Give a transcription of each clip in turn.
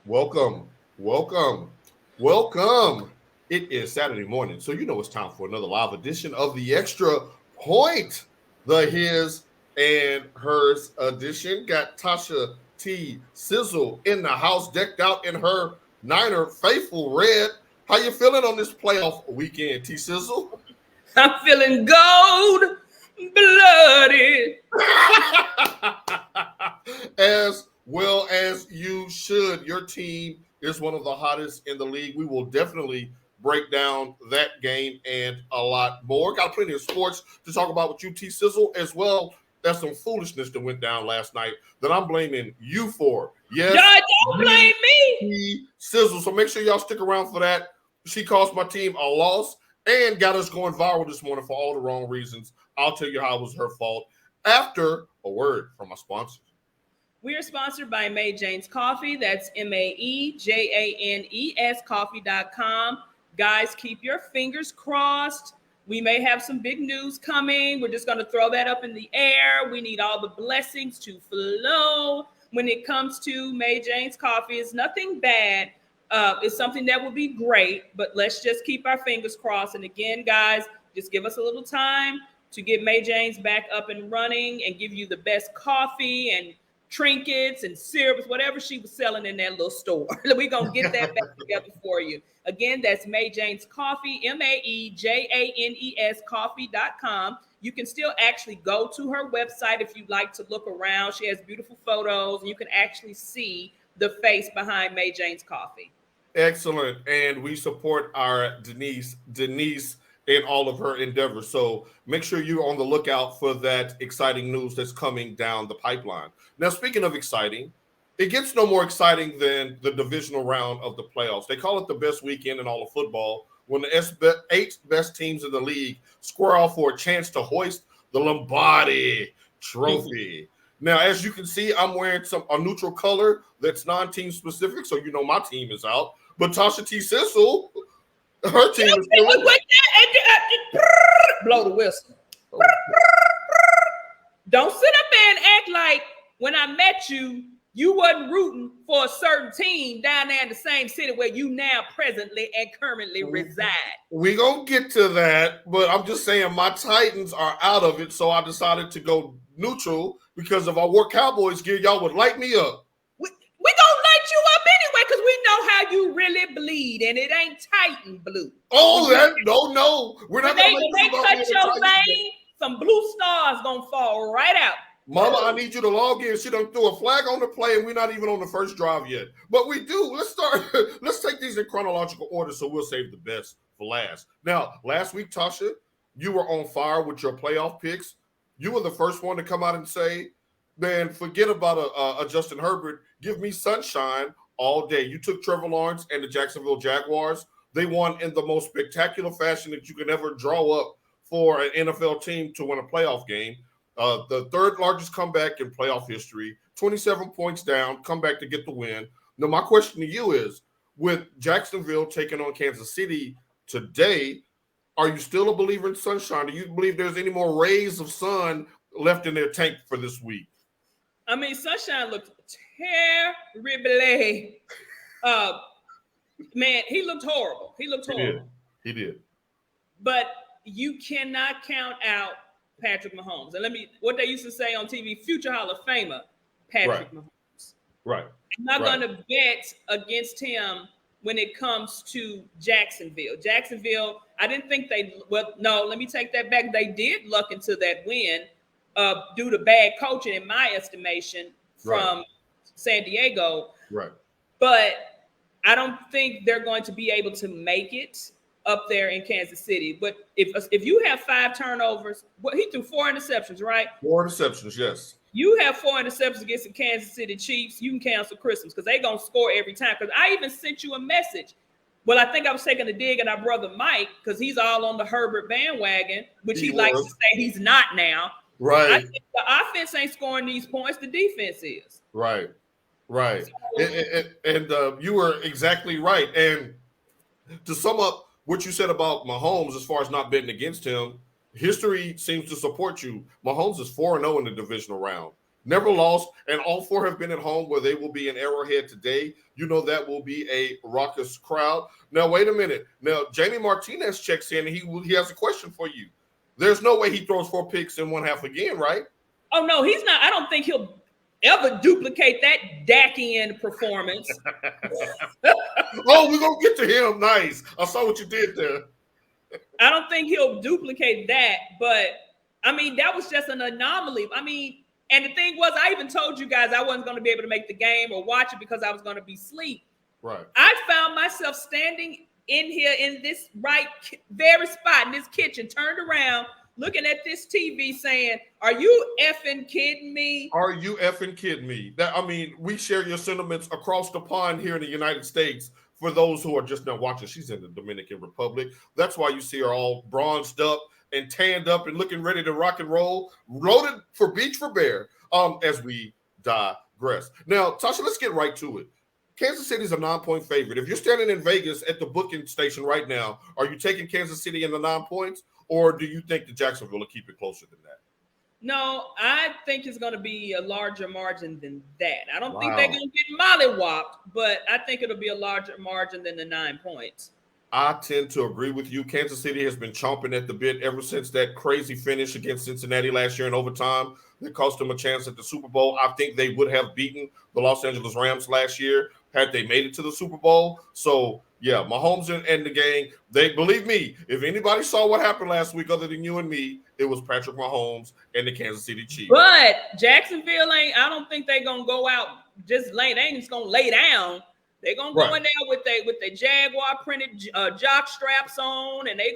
Welcome, welcome, welcome. It is Saturday morning, so you know it's time for another live edition of the Extra Point, the His and Hers edition. Got Tasha T. Sizzle in the house, decked out in her Niner faithful red. How you feeling on this playoff weekend, T. Sizzle? I'm feeling gold blooded. As well as you should. Your team is one of the hottest in the league. We will definitely break down that game and a lot more. Got plenty of sports to talk about with UT Sizzle, as well as some foolishness that went down last night that I'm blaming you for. Yes, Y'all don't blame me. T Sizzle. So make sure y'all stick around for that. She cost my team a loss and got us going viral this morning for all the wrong reasons. I'll tell you how it was her fault after a word from my sponsor. We are sponsored by May Jane's Coffee. That's MAEJANES coffee.com. Guys, keep your fingers crossed. We may have some big news coming. We're just going to throw that up in the air. We need all the blessings to flow when it comes to May Jane's Coffee. It's nothing bad. It's something that will be great, but let's just keep our fingers crossed. And again, guys, just give us a little time to get May Jane's back up and running and give you the best coffee and trinkets and syrups, whatever she was selling in that little store. We're going to get that back together for you. Again, that's May Jane's Coffee, MAEJANES coffee.com. You can still actually go to her website if you'd like to look around. She has beautiful photos, and you can actually see the face behind May Jane's Coffee. Excellent. And we support our Denise in all of her endeavors. So make sure you're on the lookout for that exciting news that's coming down the pipeline. Now, speaking of exciting, it gets no more exciting than the divisional round of the playoffs. They call it the best weekend in all of football when the eight best teams in the league square off for a chance to hoist the Lombardi Trophy. Now, as you can see, I'm wearing a neutral color that's non-team specific, so you know my team is out. But Tasha T. Sizzle, her team is still in. Blow the whistle. Don't sit up there and act like when I met you, you wasn't rooting for a certain team down there in the same city where you now presently and currently reside. We gonna get to that, but I'm just saying my Titans are out of it, so I decided to go neutral because if I wore Cowboys gear, y'all would light me up. We gonna light you up anyway because we know how you really bleed, and it ain't Titan blue. Oh, no, we're not gonna they cut your vein. Some blue stars gonna fall right out. Mama, I need you to log in. She done threw a flag on the play, and we're not even on the first drive yet. But we do. Let's start. Let's take these in chronological order, so we'll save the best for last. Now, last week, Tasha, you were on fire with your playoff picks. You were the first one to come out and say, man, forget about a Justin Herbert. Give me sunshine all day. You took Trevor Lawrence and the Jacksonville Jaguars. They won in the most spectacular fashion that you could ever draw up for an NFL team to win a playoff game. The third largest comeback in playoff history, 27 points down, come back to get the win. Now, my question to you is, with Jacksonville taking on Kansas City today, are you still a believer in sunshine? Do you believe there's any more rays of sun left in their tank for this week? I mean, sunshine looked terrible. Man, he looked horrible. He did. But you cannot count out Patrick Mahomes. And what they used to say on TV, future Hall of Famer, Patrick Mahomes. Right. I'm not going to bet against him when it comes to Jacksonville. Jacksonville, I didn't think let me take that back. They did luck into that win due to bad coaching, in my estimation, from San Diego. Right. But I don't think they're going to be able to make it up there in Kansas City. But if you have 5 turnovers, he threw 4 interceptions, right? 4 interceptions, yes. You have 4 interceptions against the Kansas City Chiefs, you can cancel Christmas because they're going to score every time. Because I even sent you a message. Well, I think I was taking a dig at our brother Mike because he's all on the Herbert bandwagon, which he likes to say he's not now. Right. I think the offense ain't scoring these points. The defense is. Right. And you were exactly right. And to sum up what you said about Mahomes as far as not betting against him, history seems to support you. Mahomes is 4-0 in the divisional round. never lost, and all 4 have been at home where they will be in Arrowhead today. You know that will be a raucous crowd. Now, wait a minute. Now, Jamie Martinez checks in, and he has a question for you. There's no way he throws 4 picks in one half again, right? Oh, no, he's not. I don't think he'll ever duplicate that Dacian performance. Oh, we're going to get to him. Nice. I saw what you did there. I don't think he'll duplicate that, but, I mean, that was just an anomaly. I mean, and the thing was, I even told you guys I wasn't going to be able to make the game or watch it because I was going to be asleep. Right. I found myself standing in here in this very spot in this kitchen, turned around, looking at this TV saying, are you effing kidding me? Are you effing kidding me? We share your sentiments across the pond here in the United States. For those who are just now watching, she's in the Dominican Republic. That's why you see her all bronzed up and tanned up and looking ready to rock and roll. Loaded for Beach for Bear as we digress. Now, Tasha, let's get right to it. Kansas City's a 9-point favorite. If you're standing in Vegas at the booking station right now, are you taking Kansas City in the 9 points, or do you think the Jacksonville will keep it closer than that? No, I think it's going to be a larger margin than that. I don't think they're going to get mollywopped, but I think it'll be a larger margin than the 9 points. I tend to agree with you. Kansas City has been chomping at the bit ever since that crazy finish against Cincinnati last year in overtime that cost them a chance at the Super Bowl. I think they would have beaten the Los Angeles Rams last year had they made it to the Super Bowl. So, yeah, Mahomes and the gang, they believe me, if anybody saw what happened last week other than you and me, it was Patrick Mahomes and the Kansas City Chiefs. But Jacksonville I don't think they're going to go out just lay. They ain't just going to lay down. They're gonna go in there with the Jaguar printed jock straps on, and I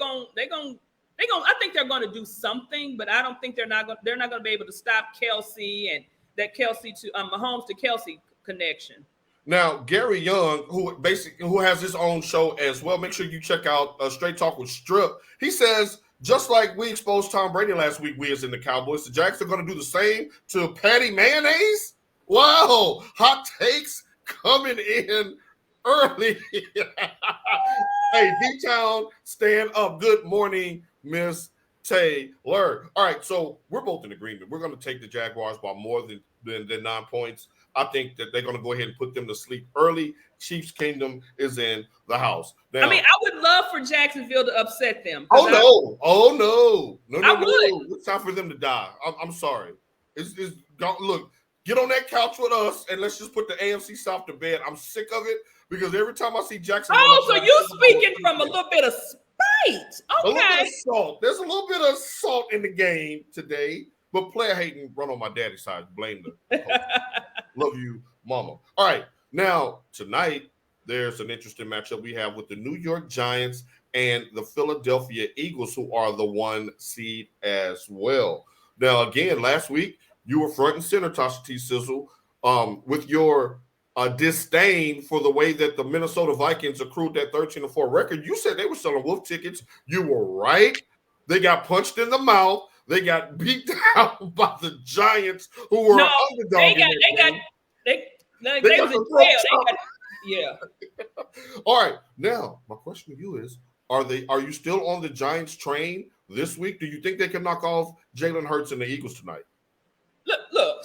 think they're gonna do something, but I don't think they're not gonna be able to stop Kelsey and that Kelsey to Mahomes to Kelsey connection. Now, Gary Young, who has his own show as well, make sure you check out Straight Talk with Strip. He says, just like we exposed Tom Brady last week, we as in the Cowboys, the Jags are going to do the same to Patty Mayonnaise. Wow, hot takes coming in early. Hey, D-Town, stand up. Good morning, Miss Taylor. All right, so we're both in agreement. We're going to take the Jaguars by more than 9 points. I think that they're going to go ahead and put them to sleep early. Chiefs Kingdom is in the house. Now, I would love for Jacksonville to upset them. No. It's time for them to die. I'm sorry. Look, get on that couch with us and let's just put the AFC South to bed. I'm sick of it because every time I see Jacksonville. Oh, so you speaking from a little bit of spite. Okay. A little bit of salt. There's a little bit of salt in the game today, but player hating run on my daddy's side. Blame them. Love you, mama. All right. Now, tonight, there's an interesting matchup we have with the New York Giants and the Philadelphia Eagles, who are the 1 seed as well. Now, again, last week, you were front and center, Tasha T. Sizzle, with your disdain for the way that the Minnesota Vikings accrued that 13-4 record. You said they were selling wolf tickets. You were right. They got punched in the mouth. They got beat down by the Giants, who were underdog. Yeah. All right. Now, my question to you is, are you still on the Giants train this week? Do you think they can knock off Jalen Hurts and the Eagles tonight? Look.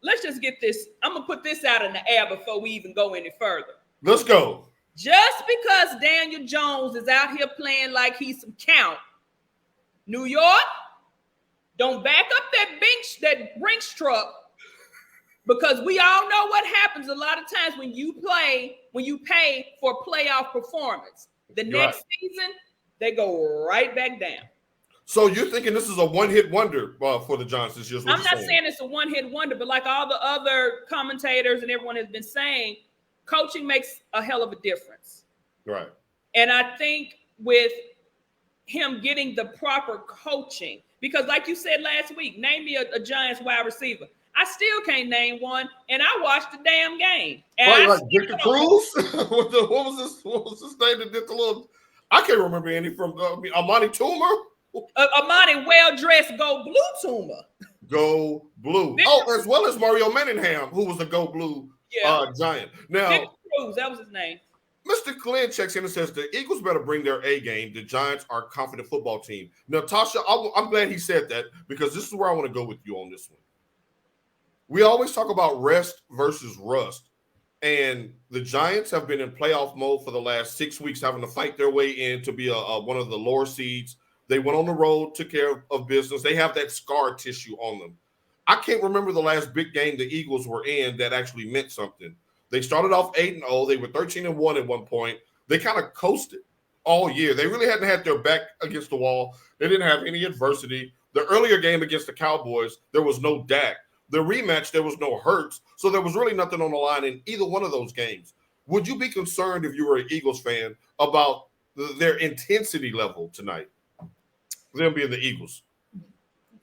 Let's just get this. I'm going to put this out in the air before we even go any further. Let's go. Just because Daniel Jones is out here playing like he's some count, New York, don't back up that Brinks truck, because we all know what happens a lot of times when you pay for playoff performance. The next season, they go right back down. So you're thinking this is a one-hit wonder for the Giants this year? I'm not saying it's a one-hit wonder, but like all the other commentators and everyone has been saying, coaching makes a hell of a difference. Right. And I think with him getting the proper coaching, because like you said last week, name me a Giants wide receiver. I still can't name one, and I watched the damn game. And like Victor Cruz? What was this name that did the little? I can't remember any from Amani Toomer. Amani well-dressed Go Blue Toomer. Go Blue. As well as Mario Manningham, who was a Go Blue Giant. Now, Victor Cruz, that was his name. Mr. Glenn checks in and says the Eagles better bring their A game. The Giants are a confident football team. Now, Tasha, I'm glad he said that because this is where I want to go with you on this one. we always talk about rest versus rust. And the Giants have been in playoff mode for the last 6 weeks, having to fight their way in to be one of the lower seeds. They went on the road, took care of business. They have that scar tissue on them. I can't remember the last big game the Eagles were in that actually meant something. They started off 8-0. They were 13-1 at one point. They kind of coasted all year. They really hadn't had their back against the wall. They didn't have any adversity. The earlier game against the Cowboys, there was no Dak. The rematch, there was no Hurts. So there was really nothing on the line in either one of those games. Would you be concerned if you were an Eagles fan about their intensity level tonight? Them being the Eagles.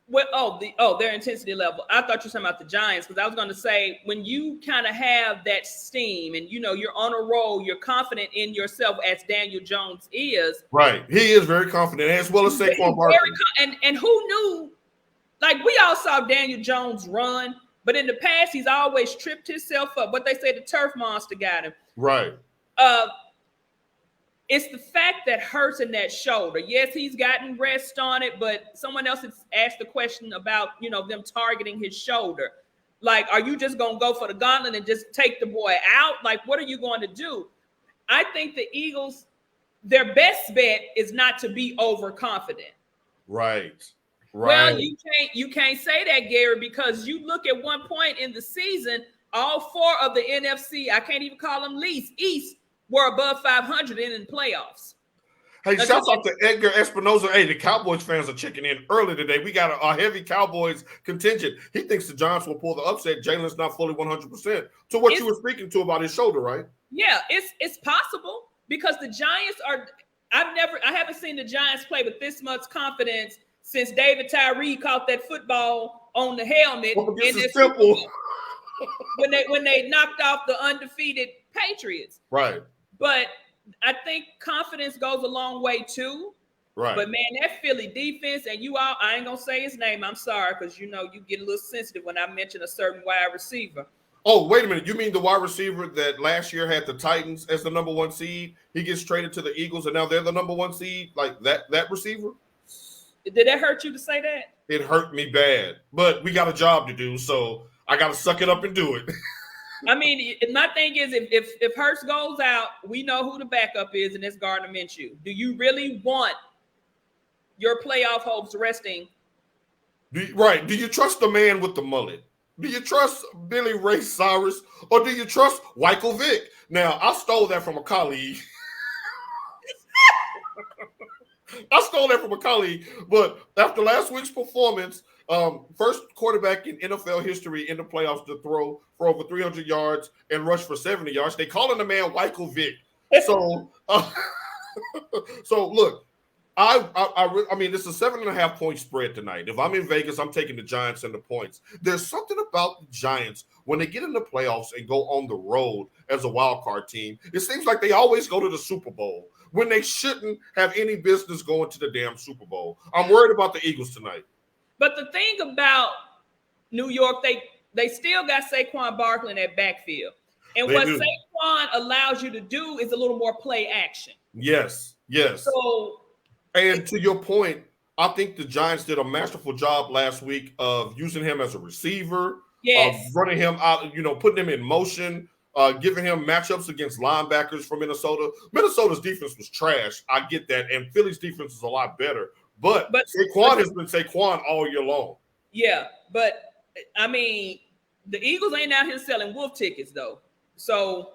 Well, their intensity level. I thought you were talking about the Giants, because I was going to say, when you kind of have that steam and, you're on a roll, you're confident in yourself, as Daniel Jones is. Right. He is very confident, as well as Saquon Barkley. And who knew? Like, we all saw Daniel Jones run, but in the past, he's always tripped himself up. What they say, the turf monster got him. Right. It's the fact that Hurts in that shoulder. Yes, he's gotten rest on it, but someone else has asked the question about, them targeting his shoulder. Like, are you just going to go for the gauntlet and just take the boy out? Like, what are you going to do? I think the Eagles, their best bet is not to be overconfident. Right. Well, you can't say that, Gary, because you look at one point in the season, all four of the NFC, I can't even call them East, were above 500 in the playoffs. Hey, shout out to Edgar Espinoza. Hey, the Cowboys fans are checking in early today. We got a heavy Cowboys contingent. He thinks the Giants will pull the upset. Jalen's not fully 100%. To what you were speaking to about his shoulder, right? Yeah, it's possible, because the Giants are. I haven't seen the Giants play with this much confidence since David Tyree caught that football on the helmet. This is simple. when they knocked off the undefeated Patriots. Right. But I think confidence goes a long way too. Right. But man, that Philly defense, and I ain't gonna say his name. I'm sorry, because you get a little sensitive when I mention a certain wide receiver. Oh, wait a minute. You mean the wide receiver that last year had the Titans as the number one seed? He gets traded to the Eagles, and now they're the number one seed? Like that receiver? Did that hurt you to say that? It hurt me bad. But we got a job to do, so I got to suck it up and do it. I mean, my thing is, if Hurts goes out, we know who the backup is, and it's Gardner Minshew. Do you really want your playoff hopes resting? Do you trust the man with the mullet? Do you trust Billy Ray Cyrus, or do you trust Michael Vick? Now, I stole that from a colleague. But after last week's performance, first quarterback in NFL history in the playoffs to throw for over 300 yards and rush for 70 yards. They calling the man Michael Vick. So, so look, I mean, this is a 7.5 point spread tonight. If I'm in Vegas, I'm taking the Giants and the points. There's something about the Giants when they get in the playoffs and go on the road as a wild card team. It seems like they always go to the Super Bowl when they shouldn't have any business going to the damn Super Bowl. I'm worried about the Eagles tonight. But the thing about New York, they still got Saquon Barkley in that backfield. And what Saquon allows you to do is a little more play action. Yes. So, and to your point, I think the Giants did a masterful job last week of using him as a receiver, running him out, putting him in motion, giving him matchups against linebackers from Minnesota. Minnesota's defense was trash. I get that. And Philly's defense is a lot better. But Saquon has been Saquon all year long. Yeah, but, I mean, the Eagles ain't out here selling wolf tickets, though. So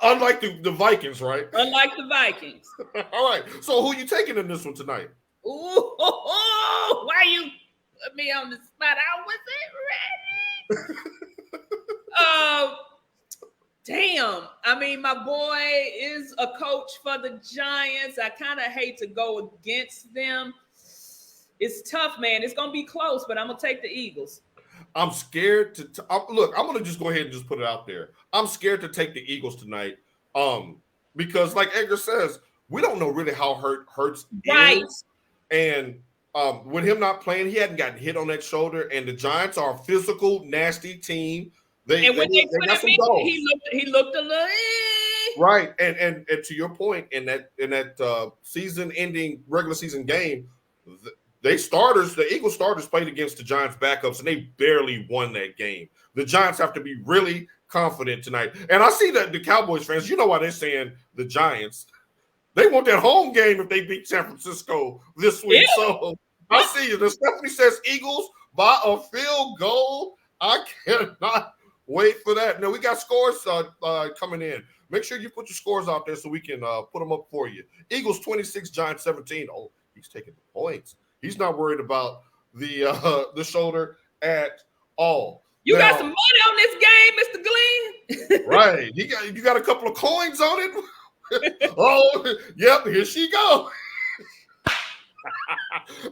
unlike the Vikings, right? Unlike the Vikings. All right. So who you taking in this one tonight? Ooh, why you put me on the spot? I wasn't ready. Damn. I mean, my boy is a coach for the Giants. I kind of hate to go against them. It's tough, man. It's going to be close, but I'm going to take the Eagles. I'm scared to look. I'm gonna just go ahead and just put it out there. I'm scared to take the Eagles tonight, because like Edgar says, we don't know really how Hurts is, and with him not playing, he hadn't gotten hit on that shoulder. And the Giants are a physical, nasty team. They got some dogs. He looked a little right. And to your point, in that season-ending regular season game. The Eagles starters played against the Giants backups, and they barely won that game. The Giants have to be really confident tonight. And I see that the Cowboys fans, you know why they're saying the Giants. They want that home game if they beat San Francisco this week. Yeah. So I see you. The Stephanie says Eagles by a field goal. I cannot wait for that. Now, we got scores coming in. Make sure you put your scores out there so we can put them up for you. Eagles 26, Giants 17. Oh, he's taking the points. He's not worried about the shoulder at all. You got some money on this game, Mr. Glenn. Right. You got a couple of coins on it. Oh, yep, here she go.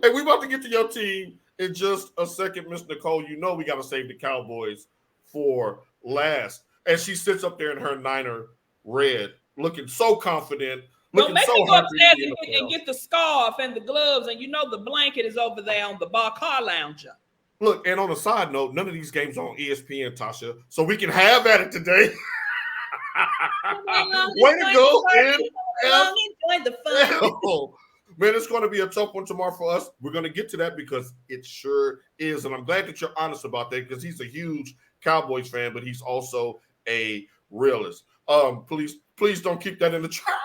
Hey, we about to get to your team in just a second, Miss Nicole. You know we got to save the Cowboys for last. And she sits up there in her Niner red, looking so confident. Don't make me go upstairs and get the scarf and the gloves, and you know the blanket is over there on the car lounger. Look, and on a side note, none of these games are on ESPN, Tasha, so we can have at it today. Way to go, enjoy the fun. Man, it's going to be a tough one tomorrow for us. We're going to get to that because it sure is. And I'm glad that you're honest about that because he's a huge Cowboys fan, but he's also a realist. Please don't keep that in the trash.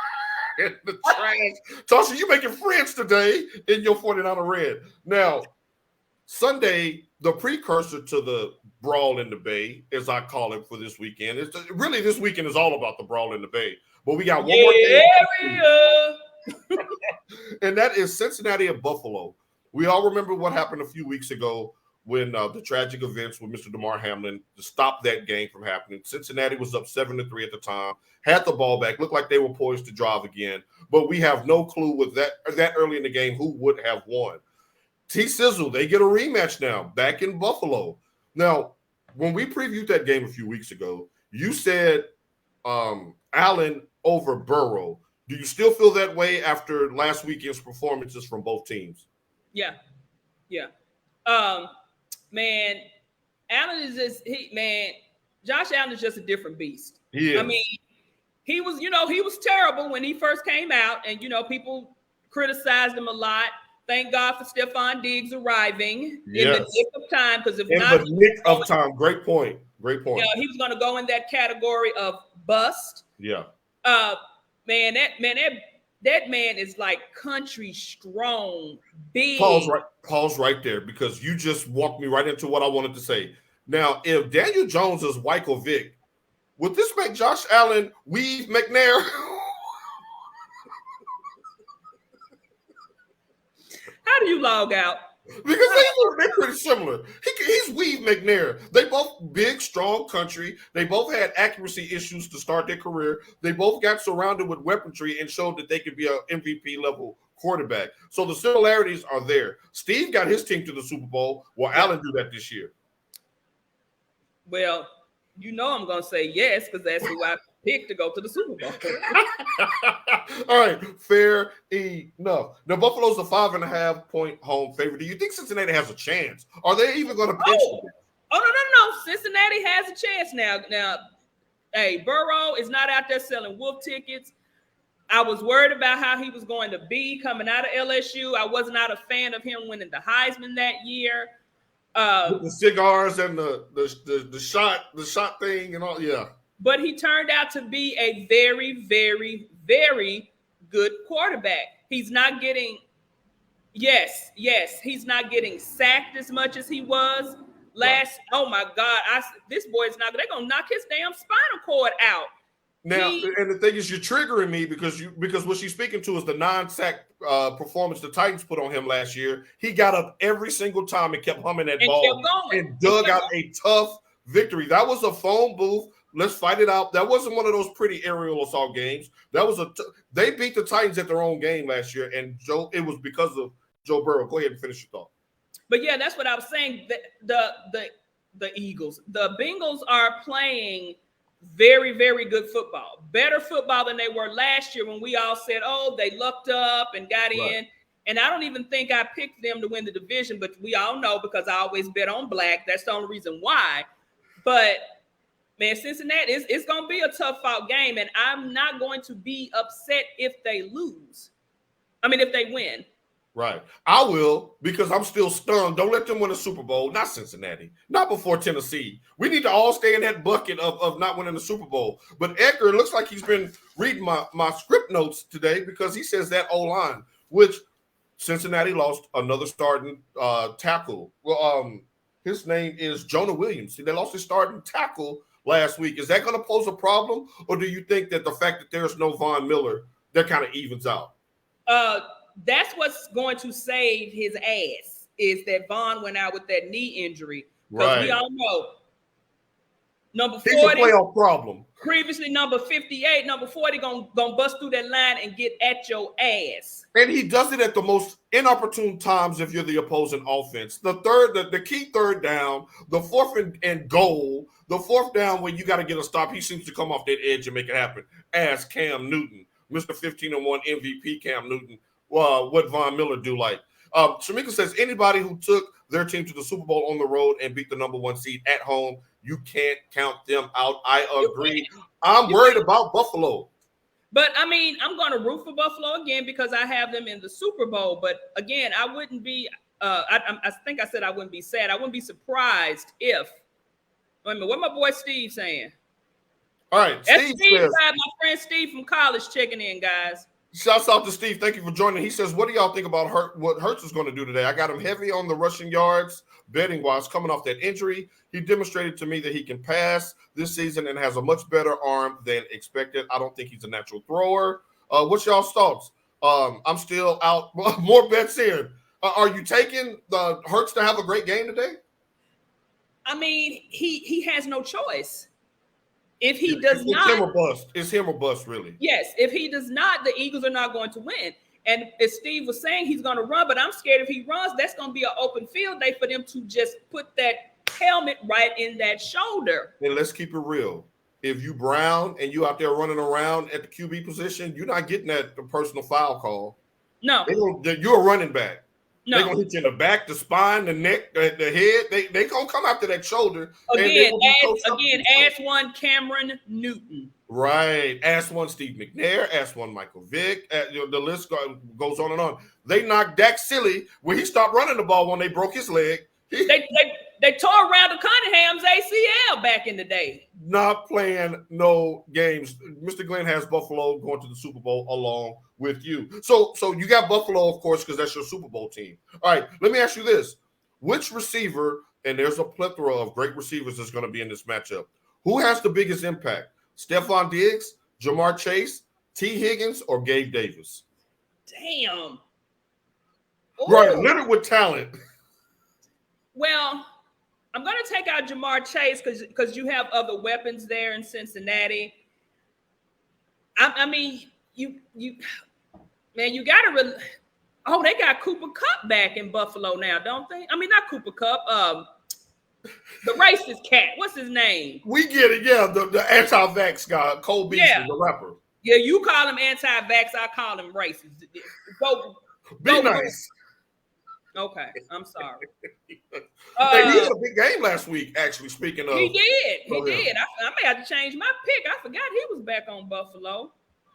Tasha, you're making friends today in your 49er red. Now, Sunday, the precursor to the Brawl in the Bay, as I call it for this weekend. It's really, this weekend is all about the Brawl in the Bay. But we got one more game. And that is Cincinnati and Buffalo. We all remember what happened a few weeks ago when the tragic events with Mr. Damar Hamlin to stop that game from happening. Cincinnati was up 7-3 at the time, had the ball back, looked like they were poised to drive again. But we have no clue with that early in the game who would have won. T-Sizzle, they get a rematch now, back in Buffalo. Now, when we previewed that game a few weeks ago, you said Allen over Burrow. Do you still feel that way after last weekend's performances from both teams? Yeah. Man, Allen is just Josh Allen is just a different beast. Yeah. I mean, he was terrible when he first came out, and people criticized him a lot. Thank God for Stephon Diggs arriving in the nick of time, because if not, in the nick of time. Great point. He was going to go in that category of bust. Yeah. Man, that man is like country strong, big. Pause right there, because you just walked me right into what I wanted to say. Now, if Daniel Jones is Michael Vick, would this make Josh Allen Weave McNair? How do you log out? Because they're pretty similar. He's Weave McNair. They both big, strong country. They both had accuracy issues to start their career. They both got surrounded with weaponry and showed that they could be an MVP level quarterback. So the similarities are there. Steve got his team to the Super Bowl. Will Allen do that this year? Well, I'm going to say yes, because that's who I picked to go to the Super Bowl. All right, fair enough. Now, Buffalo's a 5.5-point home favorite. Do you think Cincinnati has a chance? Are they even going to pitch? Oh, no. Cincinnati has a chance now. Now, hey, Burrow is not out there selling wolf tickets. I was worried about how he was going to be coming out of LSU. I was not a fan of him winning the Heisman that year. The cigars and the shot thing and all, yeah. But he turned out to be a very, very, very good quarterback. He's not getting, he's not getting sacked as much as he was last. Right. Oh my God, this boy's they're gonna knock his damn spinal cord out. Now, and the thing is, you're triggering me because what she's speaking to is the non-sack performance the Titans put on him last year. He got up every single time and kept humming that ball and dug out a tough victory. That was a phone booth. Let's fight it out. That wasn't one of those pretty aerial assault games. That was they beat the Titans at their own game last year, and it was because of Joe Burrow. Go ahead and finish your thought. But yeah, that's what I was saying. The Eagles, the Bengals are playing very, very good football. Better football than they were last year when we all said, oh, they lucked up and got in. And I don't even think I picked them to win the division, but we all know because I always bet on black. That's the only reason why. But man, Cincinnati, it's going to be a tough out game, and I'm not going to be upset if they lose. I mean, if they win. Right. I will because I'm still stunned. Don't let them win a Super Bowl. Not Cincinnati. Not before Tennessee. We need to all stay in that bucket of not winning the Super Bowl. But Edgar, it looks like he's been reading my script notes today because he says that O-line, which Cincinnati lost another starting tackle. Well, his name is Jonah Williams. They lost his starting tackle last week. Is that going to pose a problem? Or do you think that the fact that there's no Von Miller, that kind of evens out? That's what's going to save his ass is that Vaughn went out with that knee injury. Because we all know number 40, he's a playoff problem. Previously number 58, number 40 gonna bust through that line and get at your ass. And he does it at the most inopportune times if you're the opposing offense. The key third down, the fourth and goal, the fourth down when you got to get a stop, he seems to come off that edge and make it happen. As Cam Newton, Mr. 15-1 MVP Cam Newton. What Von Miller do like. Shamika says anybody who took their team to the Super Bowl on the road and beat the number 1 seed at home, you can't count them out. I agree. I'm worried about Buffalo. But, I mean, I'm going to root for Buffalo again because I have them in the Super Bowl. But, again, I wouldn't be I think I said I wouldn't be sad. I wouldn't be surprised if – wait a minute. What my boy Steve saying? All right. That's Steve says, my friend Steve from college checking in, guys. Shouts out to Steve. Thank you for joining. He says, what do y'all think about what Hurts is going to do today? I got him heavy on the rushing yards, betting-wise, coming off that injury. He demonstrated to me that he can pass this season and has a much better arm than expected. I don't think he's a natural thrower. What's y'all's thoughts? I'm still out. More bets in. Are you taking the Hurts to have a great game today? I mean, he has no choice. If he does not, it's him or bust. It's him or bust, really. Yes. If he does not, the Eagles are not going to win. And as Steve was saying, he's going to run, but I'm scared if he runs, that's going to be an open field day for them to just put that helmet right in that shoulder. And let's keep it real. If you Brown and you out there running around at the QB position, you're not getting that personal foul call. No. You're a running back. No. They're going to hit you in the back, the spine, the neck, the head. They going to come after that shoulder. Again, ask one Cameron Newton. Right. Ask one Steve McNair. Ask one Michael Vick. The list goes on and on. They knocked Dak silly when he stopped running the ball when they broke his leg. They tore Randall Cunningham's ACL back in the day. Not playing no games. Mr. Glenn has Buffalo going to the Super Bowl along with you. So you got Buffalo, of course, because that's your Super Bowl team. All right, let me ask you this. Which receiver, and there's a plethora of great receivers that's going to be in this matchup, who has the biggest impact? Stephon Diggs, Jamar Chase, T. Higgins, or Gabe Davis? Damn. Ooh. Right, littered with talent. Well, I'm going to take out Jamar Chase because you have other weapons there in Cincinnati. I mean, you got to oh, they got Cooper Kupp back in Buffalo now, don't they? I mean, not Cooper Kupp. The racist cat. What's his name? We get it, yeah. The anti-vax guy, Cole Beasley, the rapper. Yeah, you call him anti-vax. I call him racist. Be nice. Okay, I'm sorry. Hey, he had a big game last week, actually, speaking of. He did. I may have to change my pick. I forgot he was back on Buffalo.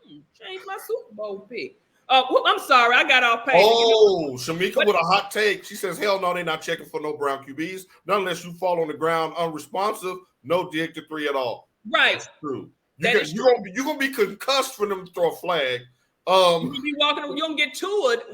Change my Super Bowl pick. Well, I'm sorry. I got off page. Oh, Shamika with a hot take. She says, hell no, they're not checking for no Brown QBs. Not unless you fall on the ground unresponsive. No dig to 3 at all. Right. That's true. You're gonna be concussed for them to throw a flag. You be walking. You don't get to it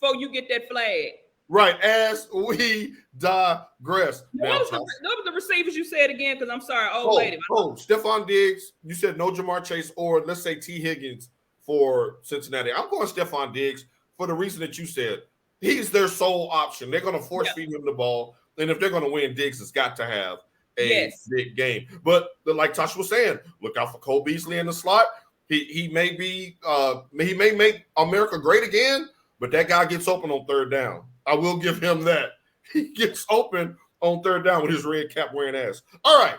before you get that flag. Right. As we digress. What was the receivers you said again? Because I'm sorry, lady. Stephon Diggs. You said no Jamar Chase, or let's say T. Higgins for Cincinnati. I'm going Stephon Diggs for the reason that you said. He's their sole option. They're going to force feed him the ball, and if they're going to win, Diggs has got to have a big game. But like Tasha was saying, look out for Cole Beasley in the slot. He may make America great again, but that guy gets open on third down. I will give him that. He gets open on third down with his red cap wearing ass. All right.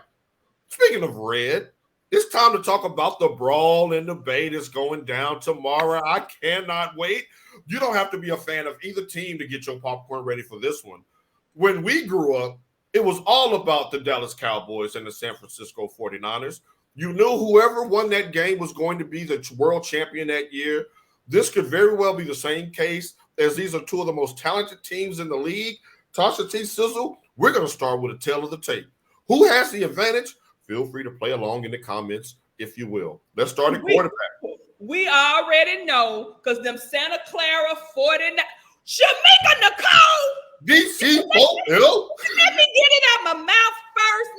Speaking of red, it's time to talk about the brawl and debate that's going down tomorrow. I cannot wait. You don't have to be a fan of either team to get your popcorn ready for this one. When we grew up, it was all about the Dallas Cowboys and the San Francisco 49ers. You knew whoever won that game was going to be the world champion that year. This could very well be the same case as these are two of the most talented teams in the league. Tasha T. Sizzle, we're going to start with a tail of the tape. Who has the advantage? Feel free to play along in the comments, if you will. Let's start at quarterback. We already know because them Santa Clara 49. Shamika Nicole. DC Let me get it out my mouth first.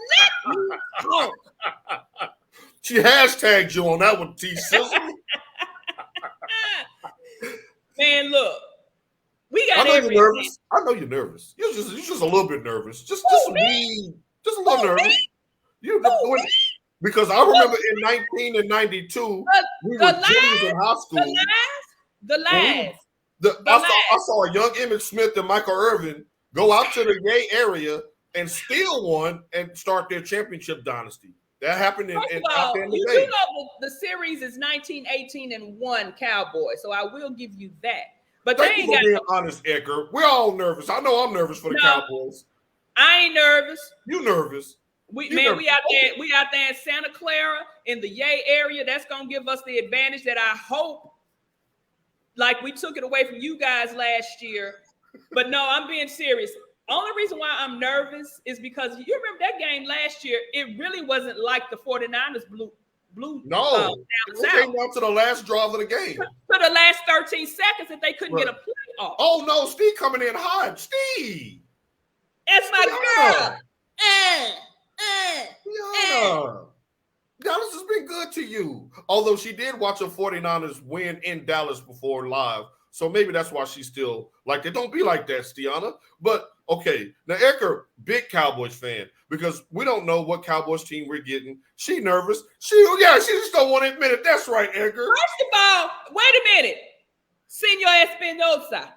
Let me talk. She hashtagged you on that one, T. Sizzle. Man, look. We got I know everything. you're nervous. I know you're nervous. You're just a little bit nervous. Just a little nervous. Because I remember in 1992, we were juniors in high school. The last. I saw a young Emmitt Smith and Michael Irvin go out to the Yay area and steal one and start their championship dynasty. That happened in out there in the you day. do know the series is 19-18-1 Cowboys, so I will give you that. But Thank you for being honest, Edgar. We're all nervous. I know I'm nervous for the Cowboys. I ain't nervous. You nervous? We out there in Santa Clara in the Yay area. That's gonna give us the advantage that I hope, like we took it away from you guys last year. But no, I'm being serious. Only reason why I'm nervous is because you remember that game last year. It really wasn't like the 49ers blew. No, it came down to the last drive of the game. To the last 13 seconds that they couldn't get a play off. Oh no, Steve coming in hot. Steve. That's my girl. Dallas has been good to you. Although she did watch a 49ers win in Dallas before live. So maybe that's why she's still like it. Don't be like that, Stiana. But okay, now Edgar, big Cowboys fan, because we don't know what Cowboys team we're getting. She nervous. She just don't want to admit it. That's right, Edgar. First of all, wait a minute. Senor Espinosa.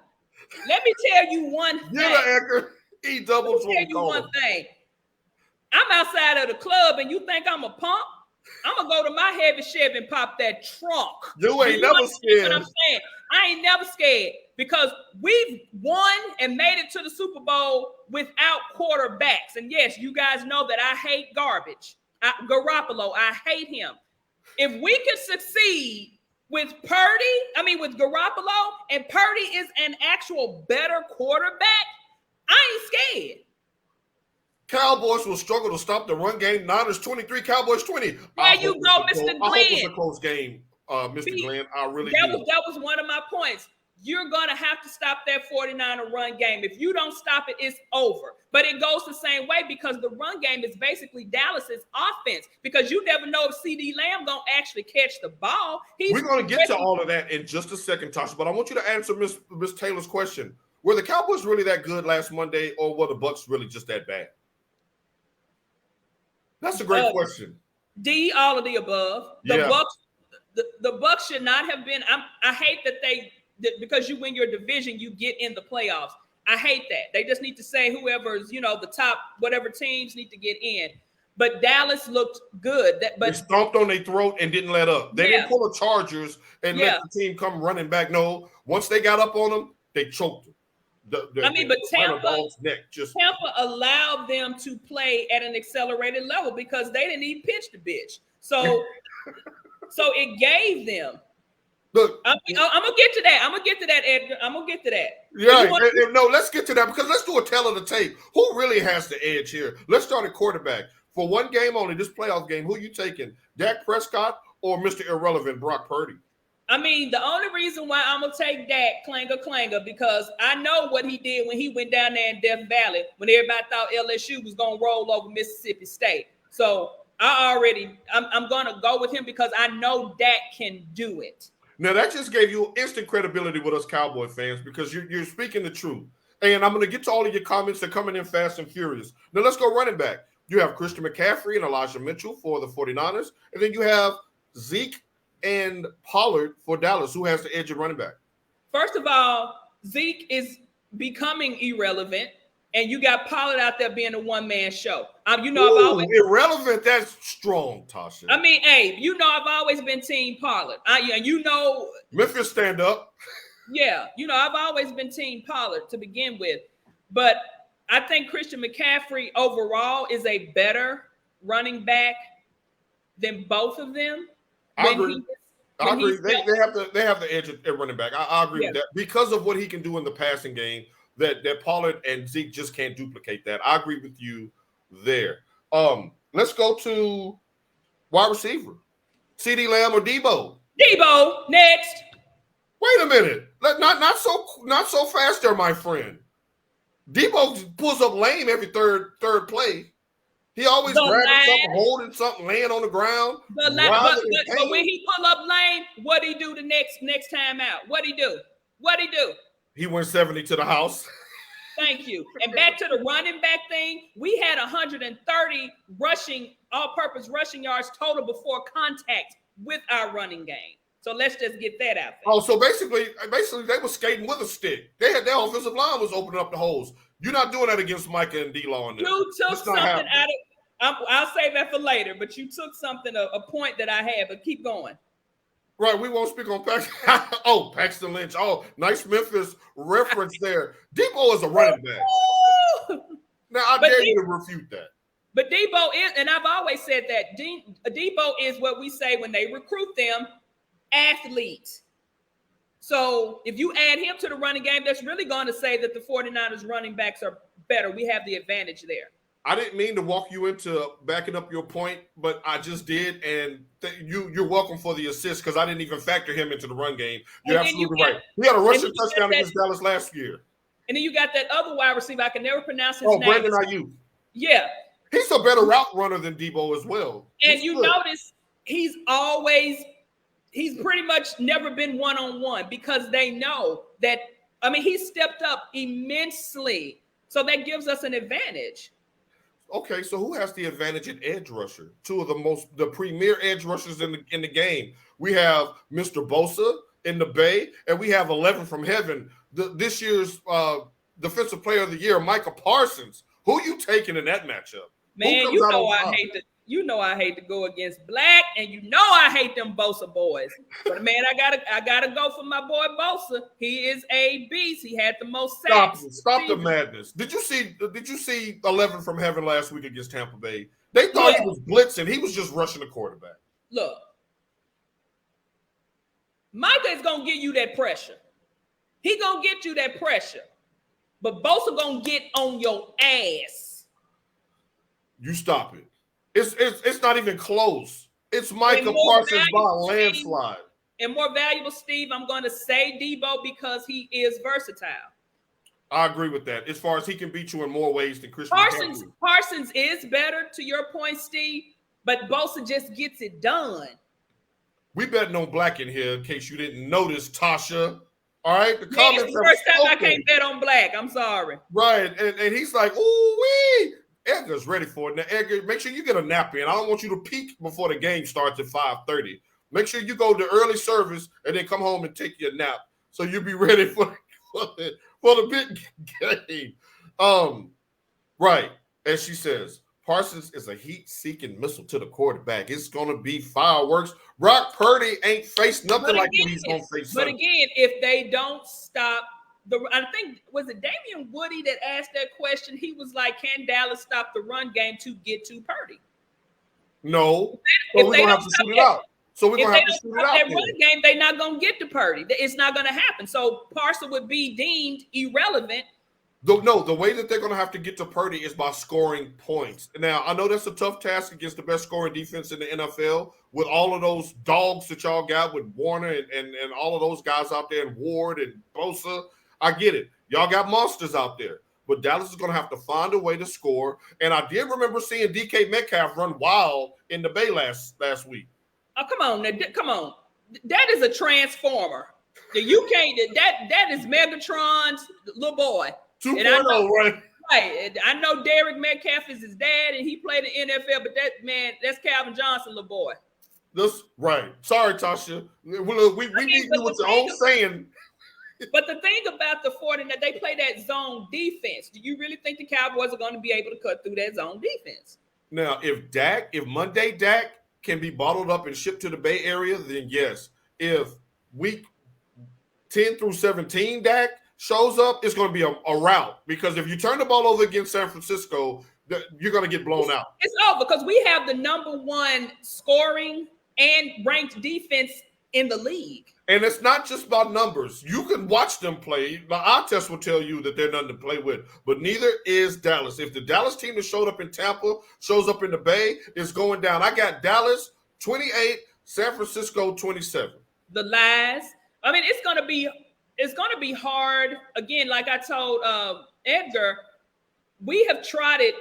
Let me tell you one thing. Yeah, Edgar. He doubles. Let me tell you one thing. I'm outside of the club and you think I'm a punk? I'm gonna go to my heavy Chevy and pop that trunk. You ain't never scared. What I'm saying. I ain't never scared because we've won and made it to the Super Bowl without quarterbacks. And yes, you guys know that I hate garbage. Garoppolo, I hate him. If we could succeed with with Garoppolo, and Purdy is an actual better quarterback, I ain't scared. Cowboys will struggle to stop the run game. Niners 23, Cowboys 20. There you go, Mr. Glenn. I hope it's a close game, Mr. Glenn. I really do. That was one of my points. You're going to have to stop that 49er run game. If you don't stop it, it's over. But it goes the same way because the run game is basically Dallas's offense because you never know if CD Lamb going to actually catch the ball. We're going to get to all of that in just a second, Tasha, but I want you to answer Miss Taylor's question. Were the Cowboys really that good last Monday or were the Bucs really just that bad? That's a great question. D, all of the above. The Bucs should not have been. I hate that because you win your division, you get in the playoffs. I hate that. They just need to say whoever's, the top, whatever teams need to get in. But Dallas looked good. They stomped on their throat and didn't let up. They didn't pull the Chargers and let the team come running back. No, once they got up on them, they choked them. But Tampa allowed them to play at an accelerated level because they didn't even pitch the bitch. So it gave them. Look, I'm gonna get to that. Edgar. I'm gonna get to that. Yeah, no, let's get to that because let's do a tell of the tape. Who really has the edge here? Let's start at quarterback. For one game only, this playoff game, who you taking? Dak Prescott or Mr. Irrelevant Brock Purdy? The only reason why I'm going to take Dak clanger, because I know what he did when he went down there in Death Valley when everybody thought LSU was going to roll over Mississippi State. So I'm going to go with him because I know Dak can do it. Now, that just gave you instant credibility with us Cowboy fans because you're speaking the truth. And I'm going to get to all of your comments. They're coming in fast and furious. Now, let's go running back. You have Christian McCaffrey and Elijah Mitchell for the 49ers. And then you have Zeke and Pollard for Dallas. Who has the edge at running back? First of all, Zeke is becoming irrelevant, and you got Pollard out there being a one-man show. Irrelevant. That's strong, Tasha. I've always been Team Pollard. Memphis, stand up. Yeah, I've always been Team Pollard to begin with, but I think Christian McCaffrey overall is a better running back than both of them. I when agree. he's They have the edge at running back. I agree with that because of what he can do in the passing game. That Pollard and Zeke just can't duplicate that. I agree with you there. Let's go to wide receiver. CeeDee Lamb or Debo? Debo next. Wait a minute. Not so fast there, my friend. Debo pulls up lame every third play. He always grabbing something, holding something, laying on the ground. But when he pull up lane, what he do the next time out? What he do? He went 70 to the house. Thank you. And back to the running back thing, we had 130 all-purpose rushing yards total before contact with our running game. So let's just get that out there. Oh, so basically they were skating with a stick. Their offensive line was opening up the holes. You're not doing that against Micah and D-Law. You took something out of. I'll save that for later. But you took something, a point that I had. But keep going. Right, we won't speak on Paxton. Paxton Lynch. Oh, nice Memphis reference there. Debo is a running back. Now, I dare you to refute that. But Debo is, and I've always said that, Debo is what we say when they recruit them, athletes. So if you add him to the running game, that's really going to say that the 49ers running backs are better. We have the advantage there. I didn't mean to walk you into backing up your point, but I just did, and you're welcome for the assist because I didn't even factor him into the run game. You're absolutely right. He had a rushing touchdown against Dallas last year. And then you got that other wide receiver. I can never pronounce his name. Brandon Ayuk. Yeah. He's a better route runner than Debo as well. And you notice he's pretty much never been one-on-one because they know that, he stepped up immensely. So that gives us an advantage. Okay, so who has the advantage at edge rusher? Two of the premier edge rushers in the game. We have Mr. Bosa in the Bay, and we have 11 from heaven. This year's Defensive Player of the Year, Micah Parsons. Who you taking in that matchup? Man, you know I hate to go against Black, and you know I hate them Bosa boys. But man, I gotta go for my boy Bosa. He is a beast. He had the most sacks. Stop the madness. Did you see 11 from heaven last week against Tampa Bay? They thought he was blitzing. He was just rushing the quarterback. Look, Micah is gonna give you that pressure. He gonna get you that pressure. But Bosa gonna get on your ass. You stop it. It's not even close. It's Micah Parsons by a landslide. And more valuable, Steve, I'm going to say Debo because he is versatile. I agree with that. As far as he can beat you in more ways than Christian McCaffrey. Parsons is better, to your point, Steve, but Bosa just gets it done. We betting on Black in here in case you didn't notice, Tasha. All right? The comments it's the first time I can't bet on Black. I'm sorry. Right. And he's like, ooh-wee. Edgar's ready for it. Now, Edgar, make sure you get a nap in. I don't want you to peak before the game starts at 5:30. Make sure you go to early service and then come home and take your nap so you'll be ready for the big game. Right. As she says, Parsons is a heat-seeking missile to the quarterback. It's going to be fireworks. Brock Purdy ain't faced nothing like what he's going to face. But again, if they don't stop I think, was it Damian Woody that asked that question? He was like, can Dallas stop the run game to get to Purdy? No. So we're going to have to shoot it out. So we're going to have to shoot it out. If they don't stop that run game, they're not going to get to Purdy. It's not going to happen. So Parsons would be deemed irrelevant. No, the way that they're going to have to get to Purdy is by scoring points. Now, I know that's a tough task against the best scoring defense in the NFL with all of those dogs that y'all got with Warner and all of those guys out there and Ward and Bosa. I get it. Y'all got monsters out there. But Dallas is going to have to find a way to score. And I did remember seeing DK Metcalf run wild in the Bay last week. Oh, come on. That is a transformer. You can't. That is Megatron's little boy. 2.0, right? Right. I know Derek Metcalf is his dad, and he played in the NFL, but that's Calvin Johnson, little boy. That's right. Sorry, Tasha. We need you with your own saying. But the thing about the 49ers, they play that zone defense. Do you really think the Cowboys are going to be able to cut through that zone defense? Now, if Monday Dak can be bottled up and shipped to the Bay Area, then yes. If week 10 through 17 Dak shows up, it's going to be a rout. Because if you turn the ball over against San Francisco, you're going to get blown out. It's over because we have the number one scoring and ranked defense in the league. And it's not just about numbers. You can watch them play. The eye test will tell you that they're nothing to play with, but neither is Dallas. If the Dallas team that showed up in Tampa shows up in the Bay, it's going down. I got Dallas 28, San Francisco 27. The last, I mean, it's gonna be hard. Again, like I told Edgar, we have trotted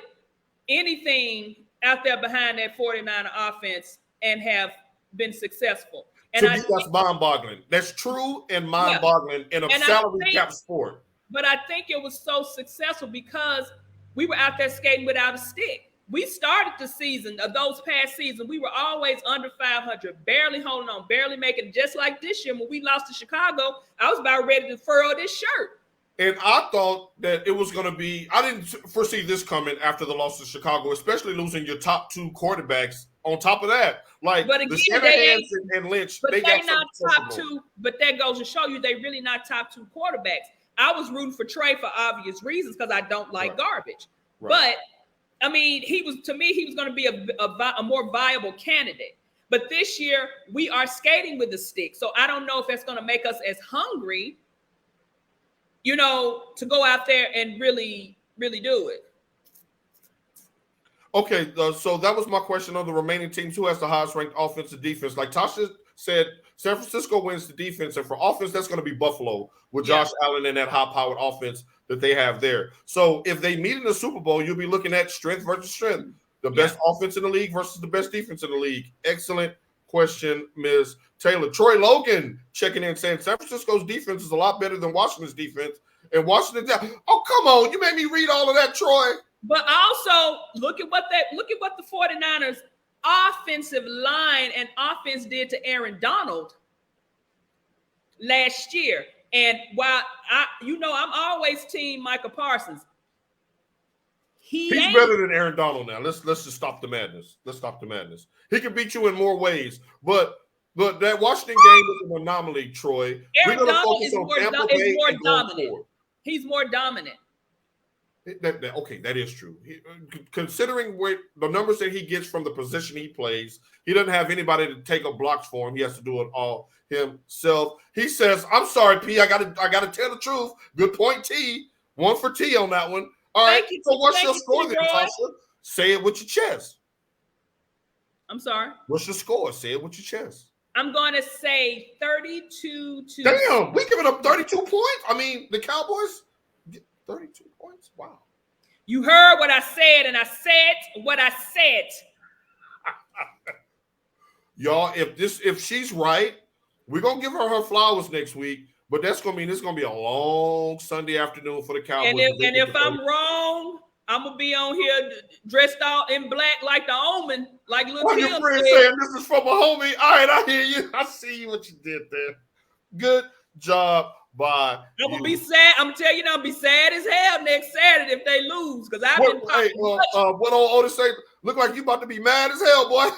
anything out there behind that 49er offense and have been successful. And to me, that's mind-boggling. That's true and mind-boggling in a salary cap sport. But I think it was so successful because we were out there skating without a stick. We started the season, of those past seasons, we were always under 500, barely holding on, barely making it. Just like this year when we lost to Chicago, I was about ready to furl this shirt. And I thought that it was going to be – I didn't foresee this coming after the loss to Chicago, especially losing your top two quarterbacks on top of that. Like, but again, the Shanahan and Lynch, but they got not top two. But that goes to show you they really not top two quarterbacks. I was rooting for Trey for obvious reasons because I don't like garbage. Right. But, I mean, he was going to be a more viable candidate. But this year, we are skating with the stick. So I don't know if that's going to make us as hungry, you know, to go out there and really, really do it. Okay, so that was my question on the remaining teams. Who has the highest ranked offensive defense? Like Tasha said, San Francisco wins the defense. And for offense, that's going to be Buffalo with Josh Allen and that high-powered offense that they have there. So if they meet in the Super Bowl, you'll be looking at strength versus strength. The best offense in the league versus the best defense in the league. Excellent question, Ms. Taylor. Troy Logan checking in saying San Francisco's defense is a lot better than Washington's defense. And Washington, oh, come on. You made me read all of that, Troy. But also look at what the 49ers offensive line and offense did to Aaron Donald last year. And while I'm always team Micah Parsons. He's better than Aaron Donald now. Let's just stop the madness. Let's stop the madness. He can beat you in more ways, but that Washington game is an anomaly, Troy. Aaron Donald is more dominant. He's more dominant. Okay, that is true. Considering the numbers that he gets from the position he plays, he doesn't have anybody to take up blocks for him. He has to do it all himself. He says, "I'm sorry, P. I gotta tell the truth." Good point, T. One for T on that one. All right. So what's your score then, Tasha? Say it with your chest. I'm sorry. What's your score? Say it with your chest. I'm going to say 32 to. Damn, we giving up 32 points. I mean, the Cowboys. 32 points? Wow. You heard what I said, and I said what I said. Y'all, if she's right, we're going to give her flowers next week, but that's going to mean it's going to be a long Sunday afternoon for the Cowboys. And if I'm wrong, I'm going to be on here dressed all in black like the Omen, like little Tim your friend saying this is from a homie. All right, I hear you. I see what you did there. Good job. I'm gonna be sad. I'm gonna tell you, I'm gonna be sad as hell next Saturday if they lose because I've been. Hey, what old Otis say? Look like you about to be mad as hell, boy.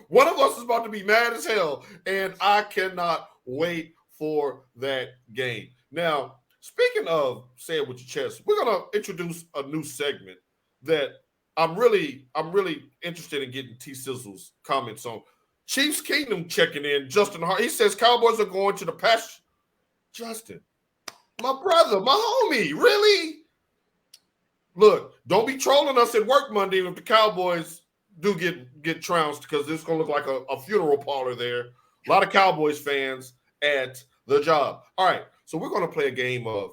One of us is about to be mad as hell, and I cannot wait for that game. Now, speaking of say it with your chest, we're gonna introduce a new segment that I'm really interested in getting T Sizzle's comments on. Chiefs Kingdom checking in. Justin Hart. He says Cowboys are going to the pasture. Justin, my brother, my homie, really? Look, don't be trolling us at work Monday if the Cowboys do get trounced because it's going to look like a funeral parlor there. A lot of Cowboys fans at the job. All right, so we're going to play a game of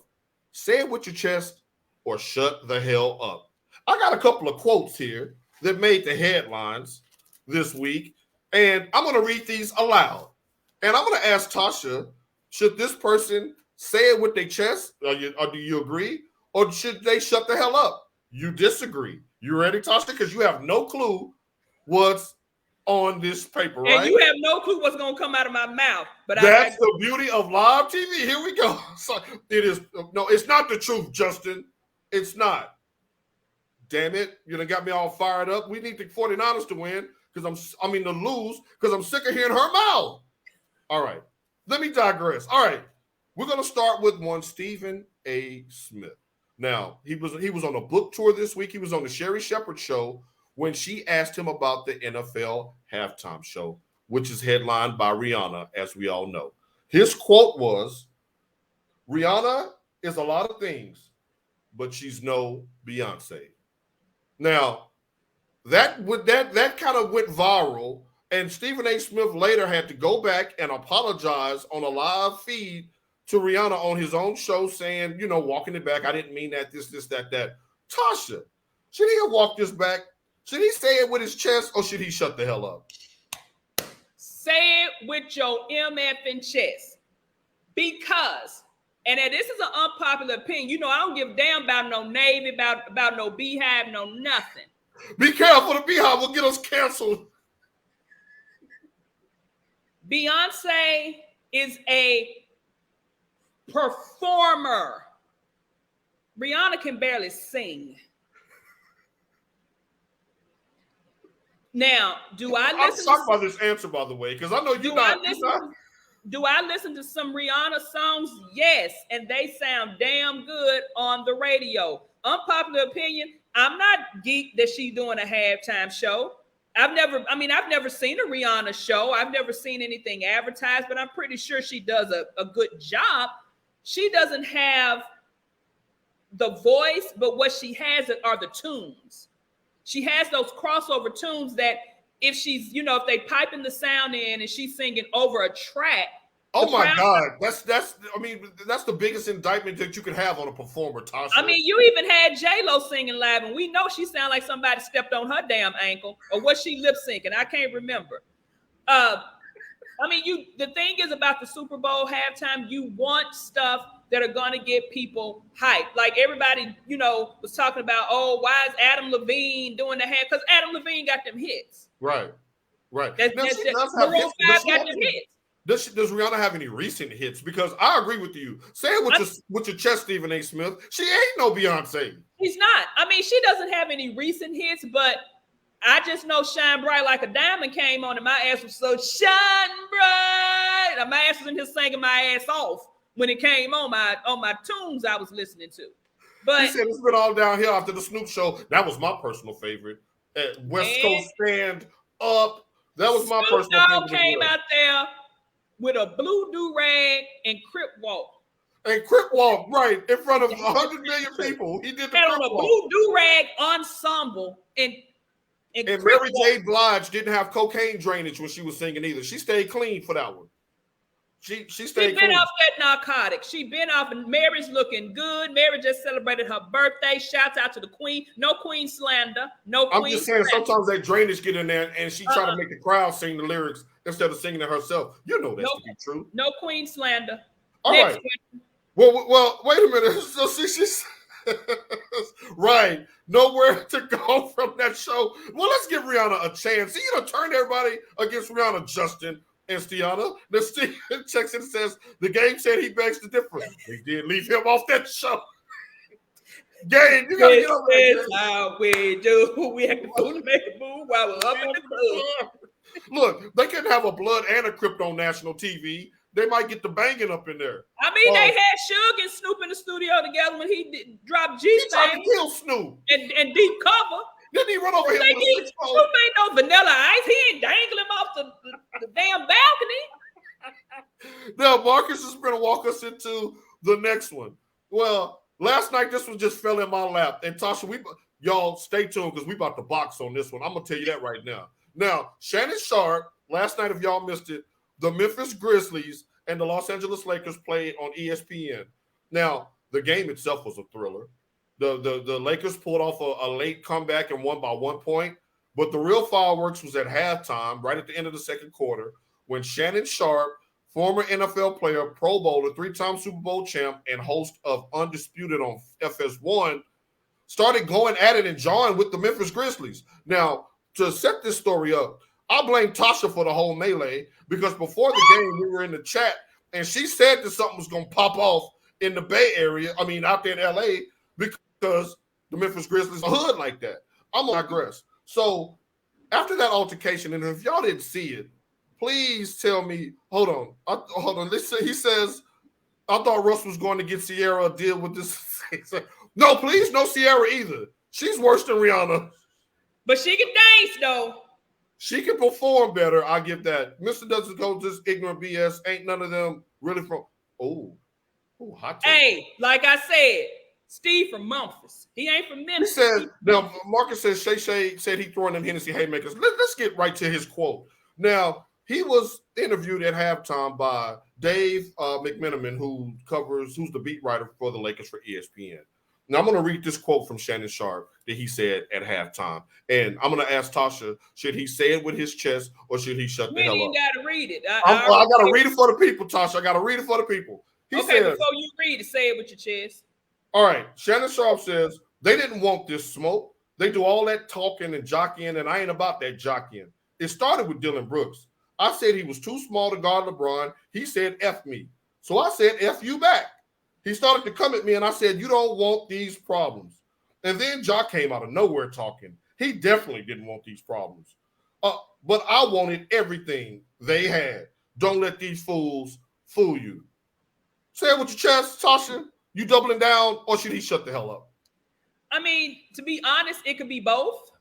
say it with your chest or shut the hell up. I got a couple of quotes here that made the headlines this week. And I'm going to read these aloud. And I'm going to ask Tasha, should this person say it with their chest? Or do you agree? Or should they shut the hell up? You disagree. You ready, Tasha? Because you have no clue what's on this paper, right? And you have no clue what's going to come out of my mouth. But that's the beauty of live TV. Here we go. So it's not the truth, Justin. It's not. Damn it. You done got me all fired up. We need the 49ers to win. To lose because I'm sick of hearing her mouth. All right, let me digress. All right, we're going to start with one Stephen A. Smith. Now, he was on a book tour this week. He was on the Sherry Shepherd show when she asked him about the NFL halftime show, which is headlined by Rihanna, as we all know. His quote was, Rihanna is a lot of things, but she's no Beyonce. Now, that kind of went viral, and Stephen A. Smith later had to go back and apologize on a live feed to Rihanna on his own show, saying, walking it back. I didn't mean that, this, that. Tasha, should he have walked this back? Should he say it with his chest, or should he shut the hell up? Say it with your MF and chest. Because, and this is an unpopular opinion, I don't give a damn about no Navy, about no Beehive, no nothing. Be careful, the Beehive will get us canceled. Beyonce is a performer. Rihanna can barely sing. Now, do I listen? I'm shocked by this answer, by the way, because I know you're not. Do I listen to some Rihanna songs? Yes, and they sound damn good on the radio. Unpopular opinion, I'm not geeked that she's doing a halftime show. I've never seen a Rihanna show. I've never seen anything advertised, but I'm pretty sure she does a good job. She doesn't have the voice, but what she has are the tunes. She has those crossover tunes that if she's, if they piping the sound in and she's singing over a track. Oh my God. That's the biggest indictment that you could have on a performer, Tasha. You even had J-Lo singing live, and we know she sounded like somebody stepped on her damn ankle, or was she lip syncing? I can't remember. The thing is about the Super Bowl halftime, you want stuff that are going to get people hyped. Like everybody, was talking about, why is Adam Levine doing the half? Because Adam Levine got them hits. Right. Does Rihanna have any recent hits? Because I agree with you. Say it with your chest, Stephen A. Smith. She ain't no Beyonce. She's not. She doesn't have any recent hits, but I just know Shine Bright Like a Diamond came on and my ass was so shine bright. And my ass was in here singing my ass off when it came on my tunes I was listening to. But he said it's been all downhill after the Snoop show. That was my personal favorite. At West Coast Stand Up. That was my personal favorite. Snoop came out there with a blue do-rag and Crip Walk. And Crip Walk, right, in front of 100 million people. He did the Crip Walk. Blue do-rag ensemble. And Mary J. Blige didn't have cocaine drainage when she was singing either. She stayed clean for that one. She stayed clean. Off that narcotic. She been off, and Mary's looking good. Mary just celebrated her birthday. Shouts out to the Queen. No Queen slander. I'm just saying, sometimes that drainage get in there, and she try to make the crowd sing the lyrics instead of singing it herself. You know that's to be true. No Queen slander. All right. Well, wait a minute. So she's right. Nowhere to go from that show. Well, let's give Rihanna a chance. See, turn everybody against Rihanna, Justin and Stiana. The Steve checks in and says, the game said he begs to differ. They did leave him off that show. Game, you got to get over there. This is how we do. We have to make a move while we're up in the club. Look, they couldn't have a Blood and a Crip on national TV. They might get the banging up in there. They had Suge and Snoop in the studio together when he dropped G-Thang. He tried to kill Snoop. And deep cover. Didn't he run over him with a 6-4? Snoop ain't no Vanilla Ice. He ain't dangling him off the damn balcony. Now, Marcus is going to walk us into the next one. Well, last night, this one just fell in my lap. And Tasha, y'all stay tuned because we about to box on this one. I'm going to tell you that right now. Now, Shannon Sharpe, last night, if y'all missed it, the Memphis Grizzlies and the Los Angeles Lakers played on ESPN. Now, the game itself was a thriller. The Lakers pulled off a late comeback and won by 1 point. But the real fireworks was at halftime, right at the end of the second quarter, when Shannon Sharpe, former NFL player, Pro Bowler, 3-time Super Bowl champ, and host of Undisputed on FS1, started going at it and jawing with the Memphis Grizzlies. Now, to set this story up, I blame Tasha for the whole melee because before the game, we were in the chat, and she said that something was going to pop off in the Bay Area, out there in L.A., because the Memphis Grizzlies are hood like that. I'm going to digress. So after that altercation, and if y'all didn't see it, please tell me, hold on. He says, I thought Russ was going to get Sierra a deal with this. No, please, no Sierra either. She's worse than Rihanna. But she can dance though. She can perform better. I give that. Mr. Doesn't go just ignorant BS. Ain't none of them really from. Oh, hot take. Hey, like I said, Steve from Memphis. He ain't from He Memphis. said, now Marcus says Shay said he throwing them Hennessy haymakers. Let's get right to his quote. Now, he was interviewed at halftime by Dave McMenamin, who's the beat writer for the Lakers for ESPN. Now, I'm going to read this quote from Shannon Sharpe that he said at halftime. And I'm going to ask Tasha, should he say it with his chest or should he shut the hell up? You got to read it. I got to read it for the people, Tasha. I got to read it for the people. He okay, says, before you read it, say it with your chest. All right. Shannon Sharpe says, they didn't want this smoke. They do all that talking and jockeying, and I ain't about that jockeying. It started with Dylan Brooks. I said he was too small to guard LeBron. He said, F me. So I said, F you back. He started to come at me, and I said, you don't want these problems. And then Jock came out of nowhere talking. He definitely didn't want these problems. But I wanted everything they had. Don't let these fools fool you. Say it with your chest, Tasha. You doubling down, or should he shut the hell up? I mean, to be honest, it could be both.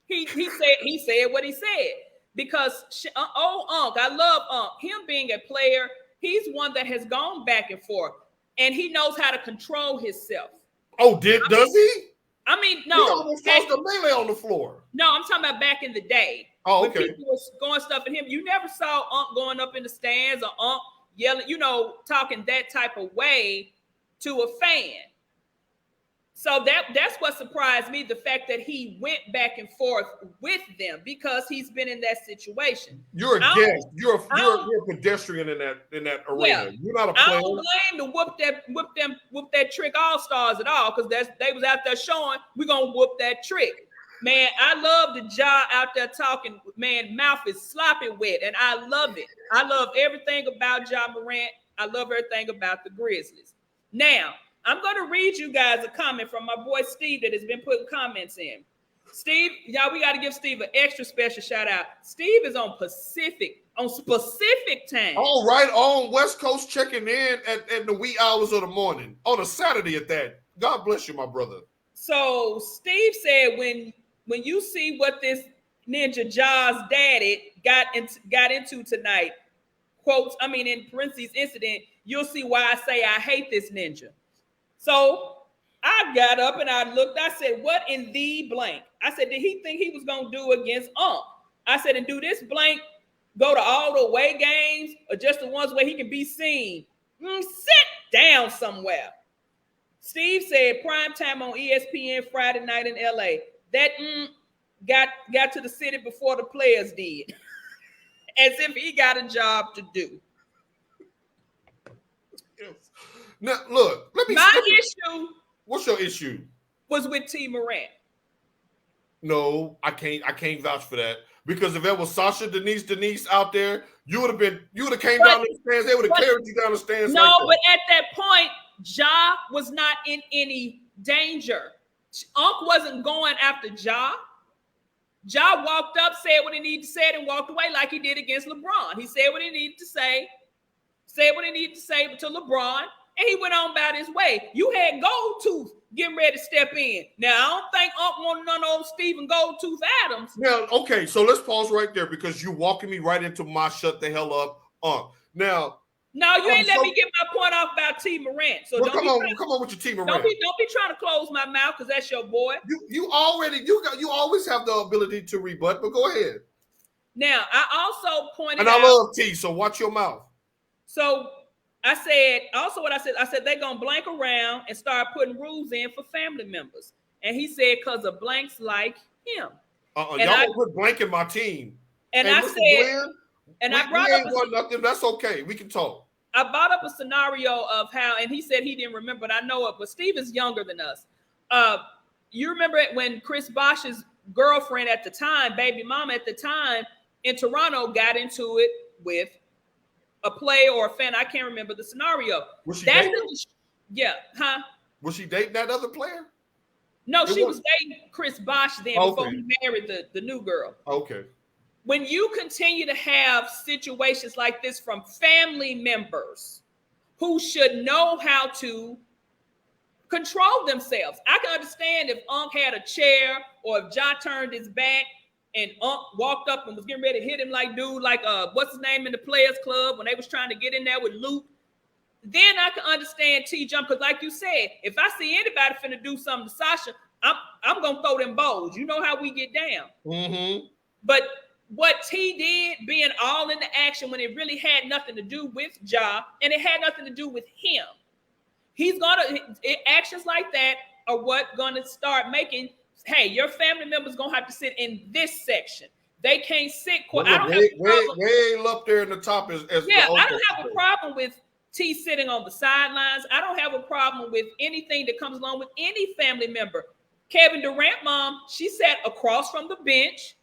He said what he said. Because, Unc, I love Unc. Him being a player, he's one that has gone back and forth. And he knows how to control himself. Oh, does he? I mean, no. He almost forced a melee on the floor. No, I'm talking about back in the day. Oh, okay. When people was going stuff at him. You never saw Unc going up in the stands or Unc yelling, talking that type of way to a fan. So that's what surprised me, the fact that he went back and forth with them because he's been in that situation. You're a guest. You're a pedestrian in that arena. Yeah, you're not a player. I don't blame the whoop that trick all-stars at all, because they was out there showing we're gonna whoop that trick. Man, I love the Ja out there talking. Man, mouth is sloppy wet, and I love it. I love everything about Ja Morant. I love everything about the Grizzlies. Now, I'm going to read you guys a comment from my boy Steve that has been putting comments in. Steve, y'all, we got to give Steve an extra special shout out. Steve is on specific time. All right, on West Coast, checking in at the wee hours of the morning on a Saturday at that. God bless you, my brother. So Steve said, when you see what this Ninja Ja's daddy got into tonight, quotes, I mean, in parentheses, incident, you'll see why I say I hate this ninja. So I got up and I looked. I said, what in the blank? I said, did he think he was going to do against Unc? I said, and do this blank go to all the away games or just the ones where he can be seen? Sit down somewhere. Steve said, prime time on ESPN Friday night in LA. That got to the city before the players did. As if he got a job to do. Yes. Now, look, issue. What's your issue? Was with T. Morant. No, I can't vouch for that. Because if there was Sasha Denise out there, you would have came down the stands. They would have carried you down the stands. No, but at that point, Ja was not in any danger. Unc wasn't going after Ja. Ja walked up, said what he needed to say, and walked away like he did against LeBron. He said what he needed to say, to LeBron, and he went on about his way. You had Goldtooth getting ready to step in. Now, I don't think Unc wanted none of Stephen Goldtooth Adams. Now, okay, so let's pause right there because you're walking me right into my shut the hell up Unc. Now, no, you ain't let me get my point off about T. Morant. So well, come on with your T. Morant. Don't be trying to close my mouth because that's your boy. You always have the ability to rebut, but go ahead. Now, I also pointed out. And I love T, so watch your mouth. So I said they're gonna blank around and start putting rules in for family members. And he said because of blanks like him. Y'all gonna put blank in my team. And I said, Glenn, I brought up nothing. That's okay. We can talk. I brought up a scenario of how, and he said he didn't remember, but I know it. But Steve is younger than us. You remember it when Chris Bosh's girlfriend at the time, baby mama at the time in Toronto, got into it with a player or a fan. I can't remember the scenario. Was she dating? Yeah, huh? Was she dating that other player? No, she was dating Chris Bosh then before he married the new girl. Okay. When you continue to have situations like this from family members who should know how to control themselves. I can understand if Unc had a chair or if Ja turned his back and Unc walked up and was getting ready to hit him like what's his name in the Players Club when they was trying to get in there with Luke. Then I can understand T jump, because like you said, if I see anybody finna do something to Sasha, I'm gonna throw them bows. You know how we get down. Mm-hmm. But what T did, being all in the action when it really had nothing to do with Ja and it had nothing to do with him. Actions like that are what gonna start making, hey, your family members gonna have to sit in this section. They can't sit. I don't have a problem. Way up there in the top as yeah, I don't have a problem with T sitting on the sidelines. I don't have a problem with anything that comes along with any family member. Kevin Durant mom, she sat across from the bench,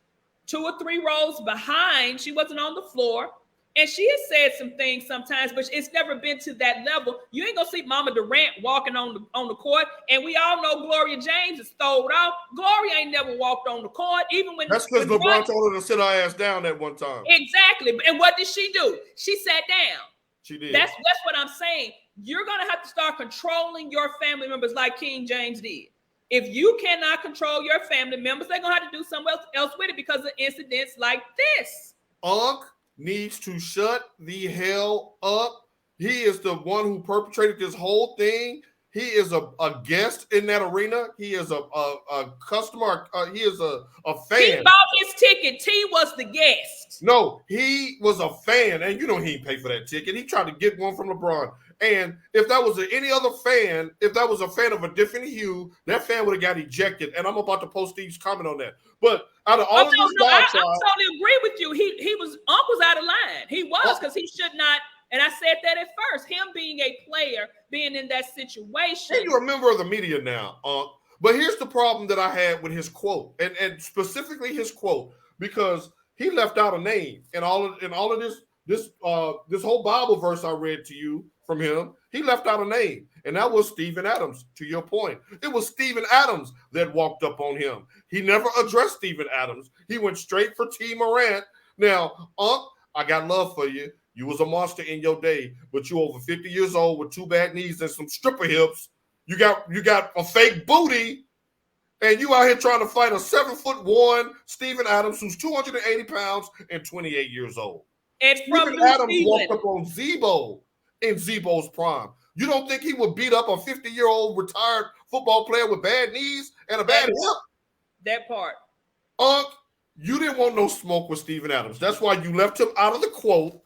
2 or 3 rows behind. She wasn't on the floor. And she has said some things sometimes, but it's never been to that level. You ain't gonna see Mama Durant walking on the court. And we all know Gloria James is throwed off. Gloria ain't never walked on the court, even when that's because LeBron told her to sit her ass down that one time. Exactly. And what did she do? She sat down. She did. That's what I'm saying. You're gonna have to start controlling your family members like King James did. If you cannot control your family members, they're gonna have to do something else with it because of incidents like this. Unc needs to shut the hell up. He is the one who perpetrated this whole thing. He is a guest in that arena. He is a customer. He is a fan. He bought his ticket. T was the guest. No, he was a fan, and you know he didn't pay for that ticket. He tried to get one from LeBron. And if that was any other fan, if that was a fan of a different hue, that fan would have got ejected. And I'm about to post Steve's comment on that. But out of all of this, I totally agree with you. Unc was out of line. He was, because he should not. And I said that at first. Him being a player, being in that situation. And you're a member of the media now, Unc. But here's the problem that I had with his quote, and specifically his quote, because he left out a name in all of this whole Bible verse I read to you from him. He left out a name, and that was Steven Adams. To your point, it was Steven Adams that walked up on him. He never addressed Steven Adams. He went straight for T. Morant. Now, Unc, I got love for you. You was a monster in your day, but you over 50 years old with 2 bad knees and some stripper hips. You got a fake booty, and you out here trying to fight a 7'1" Steven Adams who's 280 pounds and 28 years old. And Steven Adams walked up on Zebo in Zebo's prime. You don't think he would beat up a 50-year-old retired football player with bad knees and a bad hip? That part. Unc, you didn't want no smoke with Steven Adams. That's why you left him out of the quote.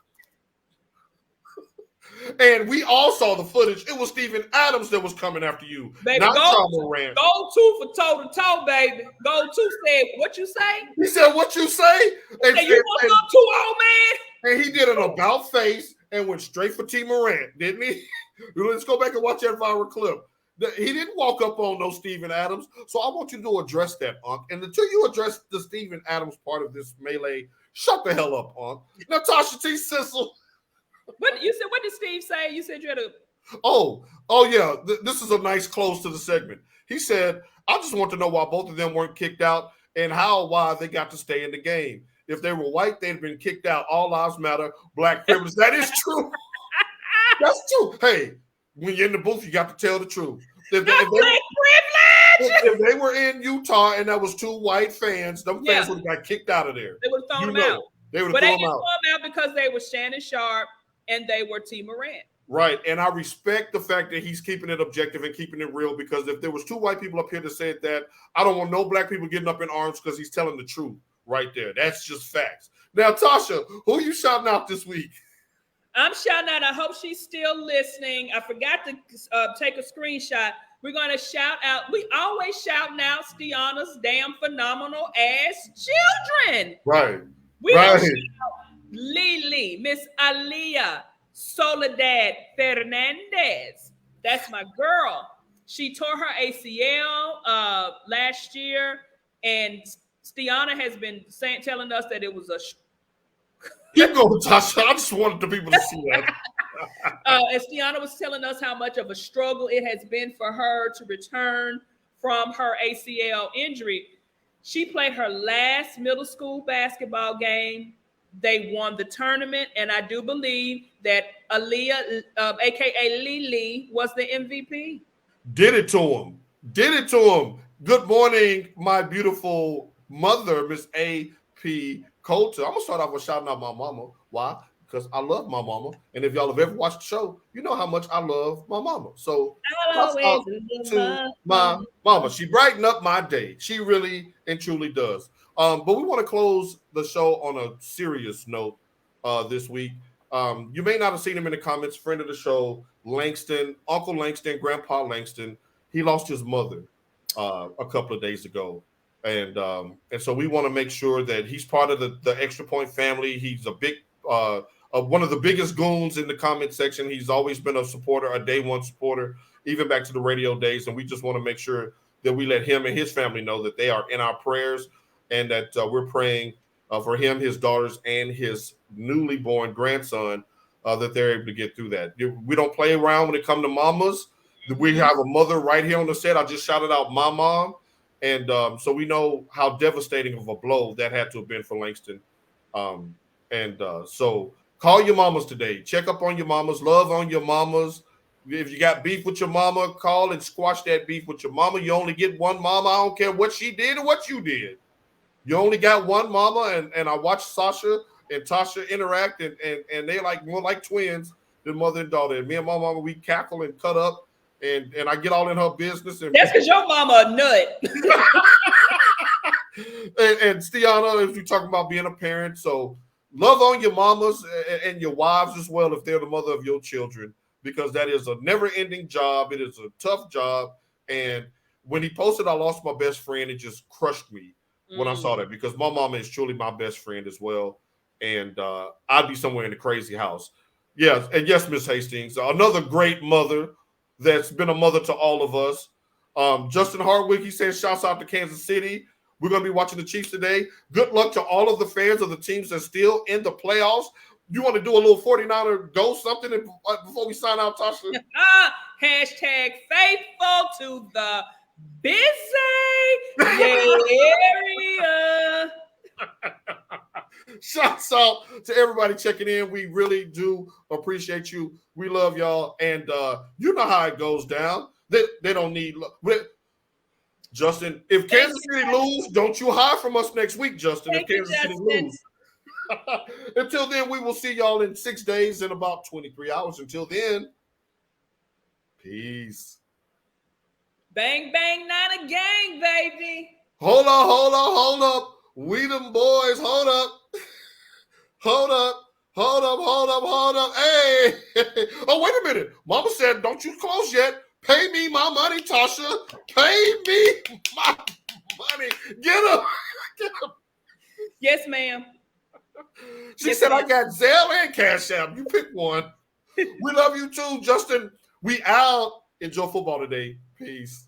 And we all saw the footage. It was Steven Adams that was coming after you, baby, not John Moran. Go 2 for toe-to-toe, baby. Go 2 said, what you say? He said, what you say? And you want to go 2, old man? And he did an about face and went straight for T. Morant, didn't he? Let's go back and watch that viral clip. He didn't walk up on no Steven Adams. So I want you to address that, Unc. And until you address the Steven Adams part of this melee, shut the hell up, Unc. Natasha T. Sissel. What you said? What did Steve say? You said you had a. Oh yeah. This is a nice close to the segment. He said, "I just want to know why both of them weren't kicked out and why they got to stay in the game. If they were white, they'd have been kicked out. All lives matter. Black privilege. That is true. That's true. Hey, when you're in the booth, you got to tell the truth. If they were in Utah and that was 2 white fans, them fans would have got kicked out of there. They would have thrown them out. They would have thrown them out. Throw them out because they were Shannon Sharpe and they were T. Morant. Right. And I respect the fact that he's keeping it objective and keeping it real, because if there was 2 white people up here that said that, I don't want no black people getting up in arms because he's telling the truth right there. That's just facts. Now, Tasha, who you shouting out this week? I'm shouting out. I hope she's still listening. I forgot to take a screenshot. We're going to shout out. We always shouting out Stiana's damn phenomenal ass children. Right. We don't shout out Lily, Miss Aaliyah, Soledad Fernandez. That's my girl. She tore her ACL last year, and Stiana has been telling us that it was a. Keep going, Tasha. I just wanted the people to see that. And Stiana was telling us how much of a struggle it has been for her to return from her ACL injury. She played her last middle school basketball game. They won the tournament, and I do believe that Aaliyah, aka Lily, was the MVP. Did it to him. Did it to him. Good morning, my beautiful mother, Miss A.P. Coulter. I'm going to start off with shouting out my mama. Why? Because I love my mama. And if y'all have ever watched the show, you know how much I love my mama. So I'll shouts always out love to my my mama. She brightened up my day. She really and truly does. But we want to close the show on a serious note this week. You may not have seen him in the comments. Friend of the show, Langston, Uncle Langston, Grandpa Langston. He lost his mother a couple of days ago, and so we want to make sure that he's part of the Extra Point family. He's a big one of the biggest goons in the comment section. He's always been a supporter, a day one supporter, even back to the radio days. And we just want to make sure that we let him and his family know that they are in our prayers and that we're praying for him, his daughters, and his newly born grandson, that they're able to get through that. We don't play around when it comes to mamas. We have a mother right here on the set. I just shouted out my mom. And so we know how devastating of a blow that had to have been for Langston. So call your mamas today. Check up on your mamas. Love on your mamas. If you got beef with your mama, call and squash that beef with your mama. You only get one mama. I don't care what she did or what you did. You only got one mama. And I watched Sasha and Tasha interact, and they like more like twins than mother and daughter. And me and my mama, we cackle and cut up, and I get all in her business. And that's because your mama a nut. and Stiana, as we talking about being a parent, so love on your mamas and your wives as well if they're the mother of your children, because that is a never-ending job. It is a tough job. And when he posted, I lost my best friend, it just crushed me when I saw that, because my mama is truly my best friend as well. And I'd be somewhere in a crazy house. Yes, and yes, Miss Hastings, another great mother that's been a mother to all of us. Justin Hardwick, he says, shouts out to Kansas City. We're going to be watching the Chiefs today. Good luck to all of the fans of the teams that's still in the playoffs. You want to do a little 49er go something before we sign out, Tasha? Hashtag faithful to the busy area. Shouts out to everybody checking in. We really do appreciate you. We love y'all. And you know how it goes down. They don't need Justin, if Kansas City lose, don't you hide from us next week, Justin. If Kansas City lose. Until then, we will see y'all in 6 days in about 23 hours. Until then, peace. Bang, bang, not a gang, baby. Hold up. We them boys, hold up. Hey. Oh, wait a minute. Mama said, don't you close yet. Pay me my money, Tasha. Pay me my money. Get him. Yes, ma'am. She said, I got Zelle and Cash App. You pick one. We love you too, Justin. We out. Enjoy football today. Peace.